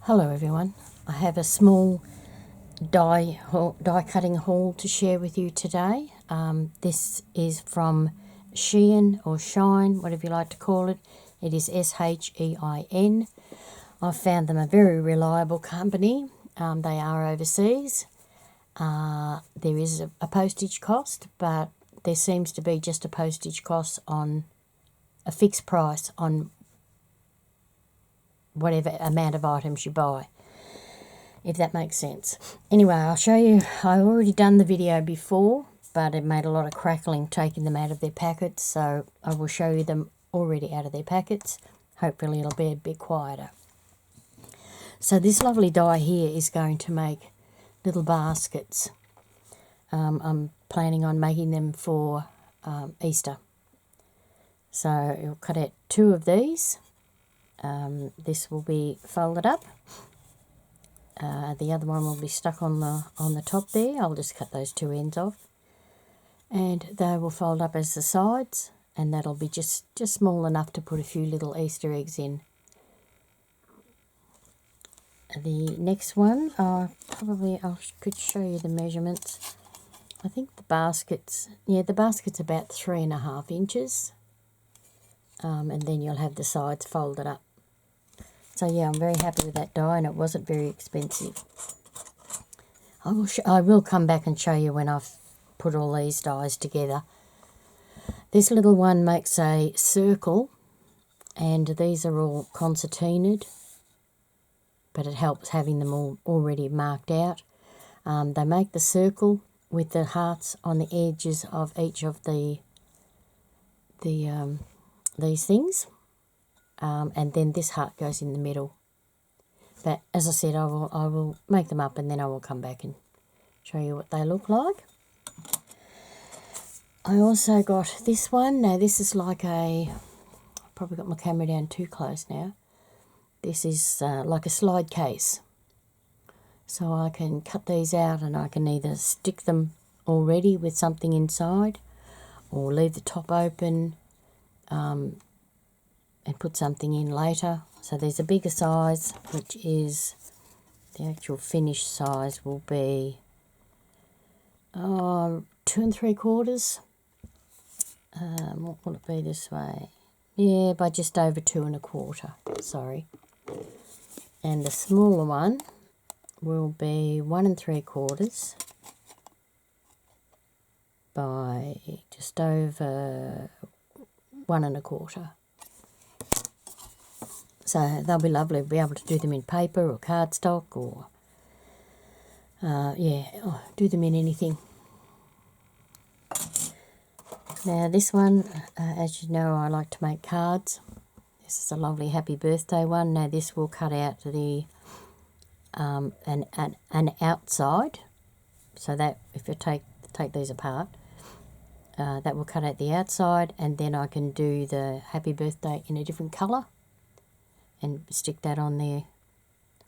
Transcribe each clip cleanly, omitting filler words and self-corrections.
Hello everyone, I have a small die cutting haul to share with you today. This is from Shein or Shine, whatever you like to call it. It is SHEIN. I've found them a very reliable company. They are overseas. There is a postage cost, but there seems to be just a postage cost on a fixed price on whatever amount of items you buy, if that makes sense. Anyway, I'll show you. I've already done the video before, but it made a lot of crackling taking them out of their packets, so I will show you them already out of their packets. Hopefully it'll be a bit quieter. So this lovely die here is going to make little baskets. I'm planning on making them for Easter. So you'll cut out 2 of these. This will be folded up. The other one will be stuck on the top there. I'll just cut those 2 ends off, and they will fold up as the sides, and that'll be just small enough to put a few little Easter eggs in. The next one, I could show you the measurements. I think the basket's about 3.5 inches, and then you'll have the sides folded up. So yeah, I'm very happy with that die, and it wasn't very expensive. I will come back and show you when I've put all these dies together. This little one makes a circle, and these are all concertinaed, but it helps having them all already marked out. They make the circle with the hearts on the edges of each of these things. And then this heart goes in the middle. But as I said, I will make them up, and then I will come back and show you what they look like. I also got this one. Now this is like I've probably got my camera down too close now. This is like a slide case. So I can cut these out, and I can either stick them already with something inside, or leave the top open, and put something in later. So there's a bigger size, which is the actual finished size will be 2 3/4. What will it be this way? Yeah, by just over 2 1/4. Sorry. And the smaller one will be 1 3/4 by just over 1 1/4. So they'll be lovely. We'll be able to do them in paper or cardstock, or do them in anything. Now this one, as you know, I like to make cards. This is a lovely happy birthday one. Now this will cut out the an outside, so that if you take these apart, that will cut out the outside, and then I can do the happy birthday in a different colour and stick that on there,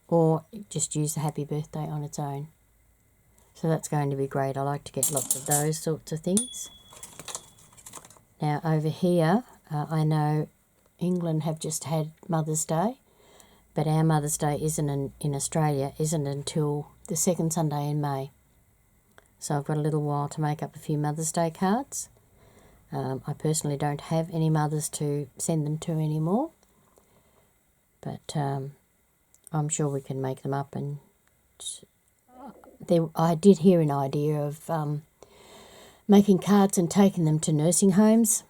or just use the happy birthday on its own. So that's going to be great. I like to get lots of those sorts of things. Now over here, I know England have just had Mother's Day, but our Mother's Day in Australia isn't until the 2nd Sunday in May. So I've got a little while to make up a few Mother's Day cards. I personally don't have any mothers to send them to anymore, but I'm sure we can make them up. And I did hear an idea of making cards and taking them to nursing homes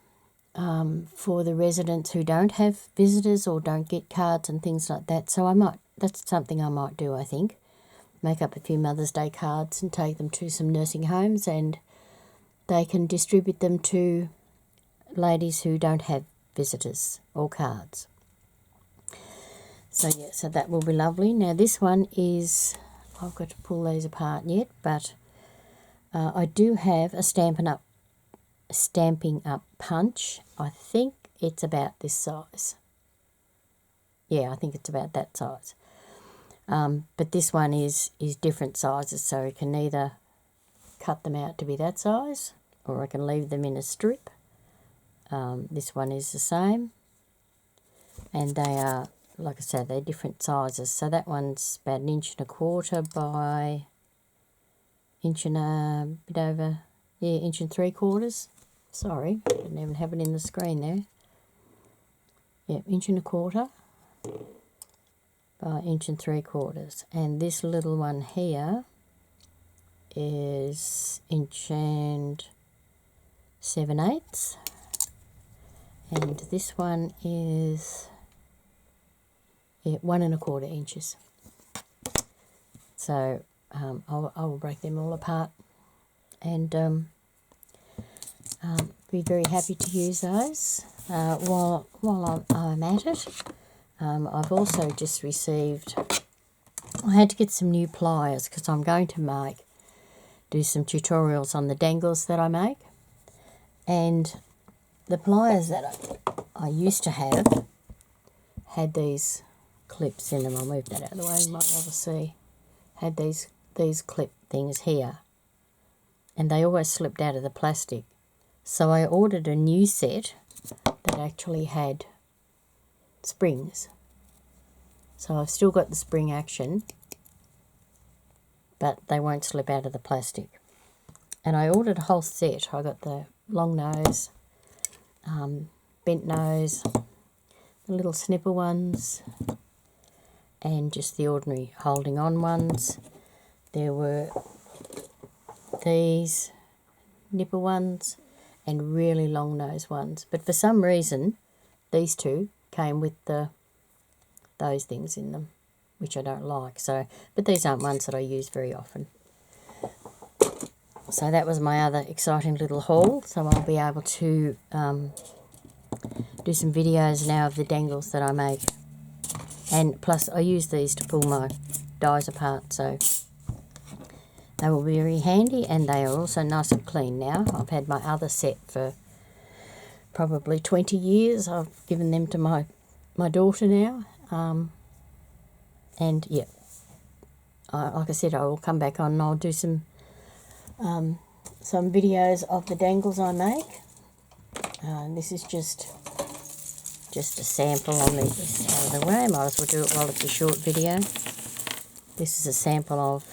for the residents who don't have visitors or don't get cards and things like that. So that's something I might do, I think. Make up a few Mother's Day cards and take them to some nursing homes, and they can distribute them to ladies who don't have visitors or cards. So yeah, so that will be lovely. Now this one is, I've got to pull these apart yet, but I do have a Stampin' Up punch. I think it's about this size. Yeah, I think it's about that size. But this one is different sizes, so you can either cut them out to be that size, or I can leave them in a strip. This one is the same, and they are like I said, they're different sizes. So that one's about 1.25 inches by inch and a bit over, yeah, 1 3/4. Sorry, didn't even have it in the screen there. Yeah, 1.25 inches by 1 3/4. And this little one here is 1 7/8. And this one is 1 1/4 inches. So I will break them all apart and be very happy to use those. While I'm at it, I've also just received, I had to get some new pliers because I'm going to do some tutorials on the dangles that I make. And the pliers that I used to have had these clips in them. I'll move that out of the way, you might be able to see. Had these clip things here, and they always slipped out of the plastic. So I ordered a new set that actually had springs. So I've still got the spring action, but they won't slip out of the plastic. And I ordered a whole set. I got the long nose, bent nose, the little snipper ones, and just the ordinary holding on ones. There were these nipper ones and really long nose ones. But for some reason, these two came with those things in them, which I don't like. So, but these aren't ones that I use very often. So that was my other exciting little haul. So I'll be able to do some videos now of the dangles that I make. And plus I use these to pull my dies apart, so they will be very handy, and they are also nice and clean now. I've had my other set for probably 20 years. I've given them to my daughter now. And yeah, like I said, I will come back on and I'll do some videos of the dangles I make. This is just a sample. I'll leave this out of the way. Might as well do it while it's a short video. This is a sample of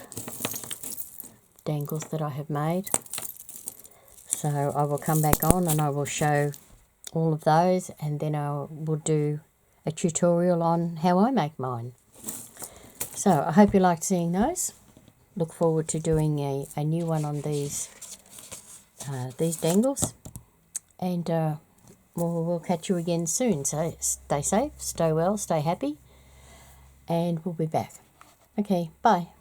dangles that I have made. So I will come back on and I will show all of those, and then I will do a tutorial on how I make mine. So I hope you liked seeing those. Look forward to doing a new one on these dangles, and we'll catch you again soon. So stay safe, stay well, stay happy, and we'll be back. Okay, bye.